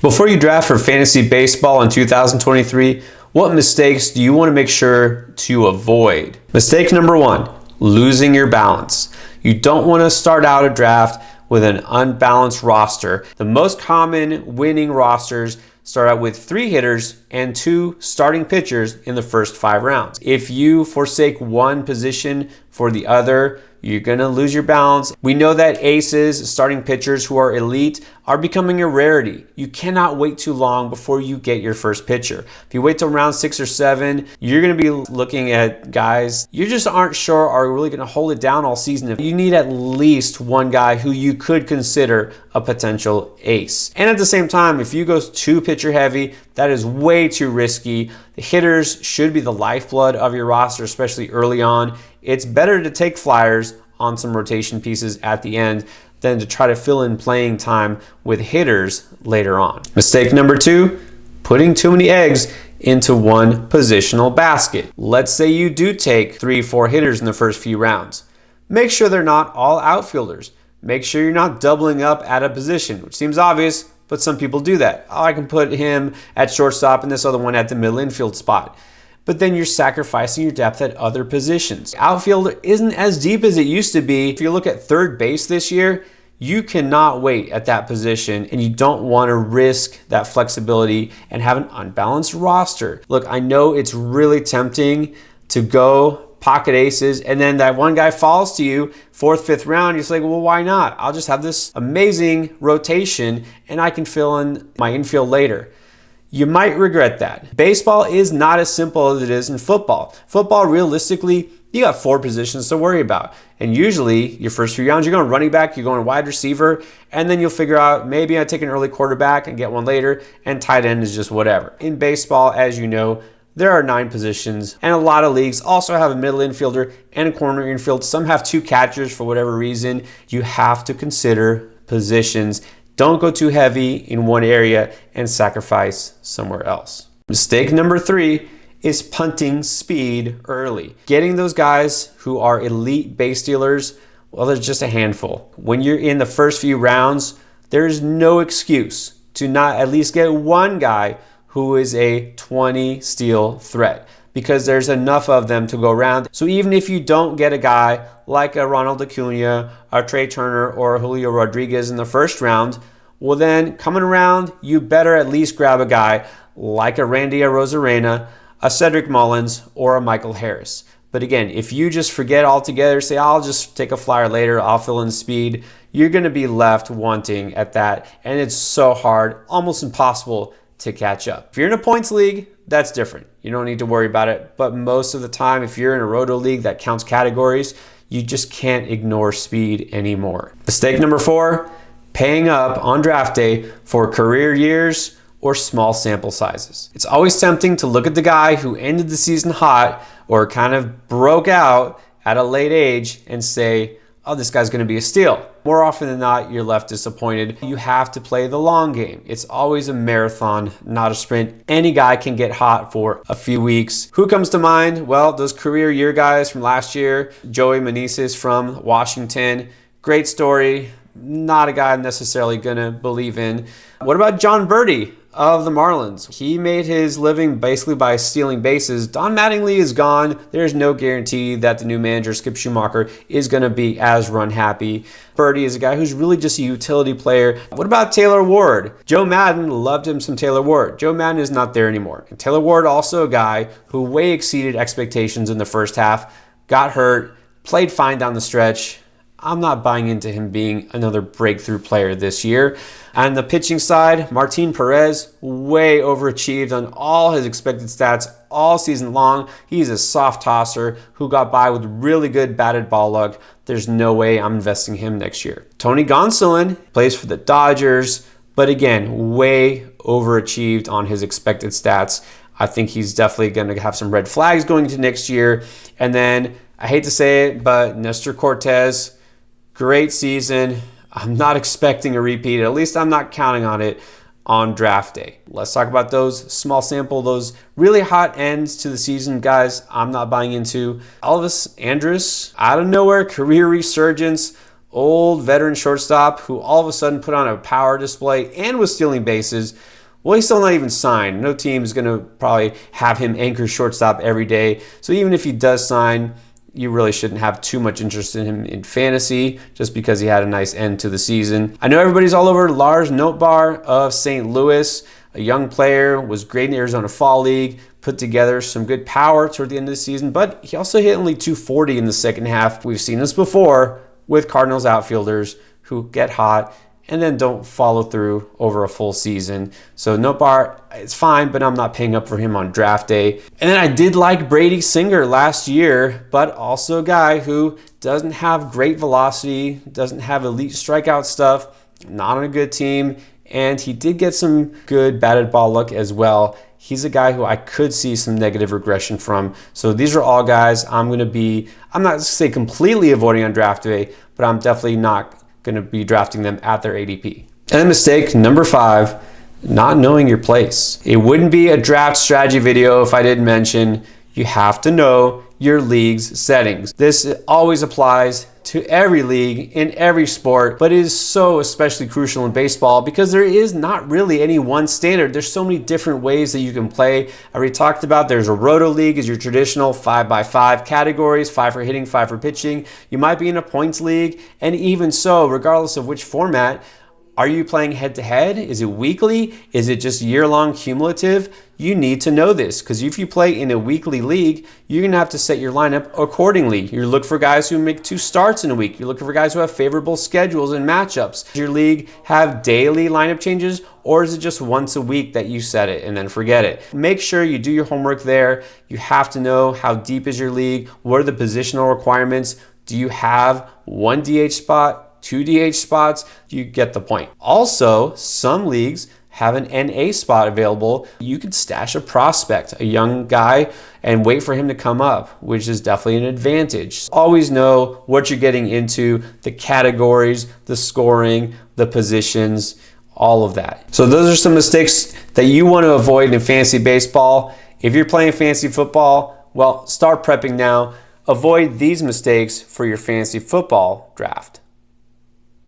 Before you draft for fantasy baseball in 2023, what mistakes do you want to make sure to avoid? Mistake number one, losing your balance. You don't want to start out a draft with an unbalanced roster. The most common winning rosters start out with 3 hitters and 2 starting pitchers in the first 5 rounds. If you forsake one position for the other, you're going to lose your balance. We know that aces, starting pitchers who are elite, are becoming a rarity. You cannot wait too long before you get your first pitcher. If you wait till round 6 or 7, you're going to be looking at guys you just aren't sure are really going to hold it down all season. You need at least one guy who you could consider a potential ace. And at the same time, if you go too pitcher heavy, that is way too risky. The hitters should be the lifeblood of your roster, especially early on. It's better to take flyers on some rotation pieces at the end than to try to fill in playing time with hitters later on. Mistake number 2, putting too many eggs into one positional basket. Let's say you do take 3-4 hitters in the first few rounds. Make sure they're not all outfielders. Make sure you're not doubling up at a position, which seems obvious, but some people do that. Oh, I can put him at shortstop and this other one at the middle infield spot. But then you're sacrificing your depth at other positions. Outfield isn't as deep as it used to be. If you look at third base this year, you cannot wait at that position, and you don't want to risk that flexibility and have an unbalanced roster. Look, I know it's really tempting to go pocket aces, and then that one guy falls to you 4th, 5th round. You're just like, well, why not? I'll just have this amazing rotation, and I can fill in my infield later. You might regret that. Baseball is not as simple as it is in football. Football, realistically, you got 4 positions to worry about. And usually, your first few rounds, you're going running back, you're going wide receiver, and then you'll figure out, maybe I take an early quarterback and get one later, and tight end is just whatever. In baseball, as you know, there are 9 positions, and a lot of leagues also have a middle infielder and a corner infield. Some have 2 catchers for whatever reason. You have to consider positions. Don't go too heavy in one area and sacrifice somewhere else. Mistake number 3 is punting speed early. Getting those guys who are elite base stealers, well, there's just a handful. When you're in the first few rounds, there's no excuse to not at least get one guy who is a 20 steal threat, because there's enough of them to go around. So even if you don't get a guy like a Ronald Acuna, a Trey Turner, or Julio Rodriguez in the first round, well then coming around, you better at least grab a guy like a Randy Arozarena, a Cedric Mullins, or a Michael Harris. But again, if you just forget altogether, say, I'll just take a flyer later, I'll fill in speed, you're gonna be left wanting at that. And it's so hard, almost impossible to catch up. If you're in a points league, that's different. You don't need to worry about it. But most of the time, if you're in a roto league that counts categories, you just can't ignore speed anymore. Mistake number 4, paying up on draft day for career years or small sample sizes. It's always tempting to look at the guy who ended the season hot or kind of broke out at a late age and say, oh, this guy's going to be a steal. More often than not, you're left disappointed. You have to play the long game. It's always a marathon, not a sprint. Any guy can get hot for a few weeks. Who comes to mind? Well, those career year guys from last year. Joey Meneses from Washington. Great story. Not a guy I'm necessarily going to believe in. What about John Birdie of the Marlins? He made his living basically by stealing bases. Don Mattingly is gone. There's no guarantee that the new manager, Skip Schumacher, is going to be as run happy. Birdie is a guy who's really just a utility player. What about Taylor Ward? Joe Madden loved him some Taylor Ward. Joe Madden is not there anymore. And Taylor Ward, also a guy who way exceeded expectations in the first half, got hurt, played fine down the stretch. I'm not buying into him being another breakthrough player this year. On the pitching side, Martin Perez way overachieved on all his expected stats all season long. He's a soft tosser who got by with really good batted ball luck. There's no way I'm investing him next year. Tony Gonsolin plays for the Dodgers, but again, way overachieved on his expected stats. I think he's definitely going to have some red flags going into next year. And then, I hate to say it, but Nestor Cortez, great season. I'm not expecting a repeat. At least I'm not counting on it on draft day. Let's talk about those small sample, those really hot ends to the season, guys. I'm not buying into Elvis Andrus. Out of nowhere, career resurgence. old veteran shortstop who all of a sudden put on a power display and was stealing bases. Well, he's still not even signed. No team is going to probably have him anchor shortstop every day. So even if he does sign, you really shouldn't have too much interest in him in fantasy just because he had a nice end to the season. I know everybody's all over Lars Nootbaar of St. Louis, a young player, was great in the Arizona Fall League, put together some good power toward the end of the season, but he also hit only 240 in the second half. We've seen this before with Cardinals outfielders who get hot and then don't follow through over a full season. So Nootbaar, it's fine, but I'm not paying up for him on draft day. And then I did like Brady Singer last year, but also a guy who doesn't have great velocity, doesn't have elite strikeout stuff, not on a good team, and he did get some good batted ball luck as well. He's a guy who I could see some negative regression from. So these are all guys I'm not going to say completely avoiding on draft day, but I'm definitely not going to be drafting them at their ADP. And then mistake number 5, not knowing your place. It wouldn't be a draft strategy video if I didn't mention you have to know your league's settings. This always applies to every league in every sport, but it is so especially crucial in baseball because there is not really any one standard. There's so many different ways that you can play. I already talked about there's a roto league is your traditional 5x5 categories, 5 for hitting, 5 for pitching. You might be in a points league, and even so, regardless of which format, are you playing head-to-head? Is it weekly? Is it just year-long cumulative? You need to know this because if you play in a weekly league, you're going to have to set your lineup accordingly. You look for guys who make 2 starts in a week. You're looking for guys who have favorable schedules and matchups. Does your league have daily lineup changes, or is it just once a week that you set it and then forget it? Make sure you do your homework there. You have to know how deep is your league. What are the positional requirements? Do you have 1 DH spot? 2 DH spots? You get the point. Also, some leagues have an NA spot available. You could stash a prospect, a young guy, and wait for him to come up, which is definitely an advantage. Always know what you're getting into, the categories, the scoring, the positions, all of that. So those are some mistakes that you want to avoid in fantasy baseball. If you're playing fantasy football, well, start prepping now. Avoid these mistakes for your fantasy football draft.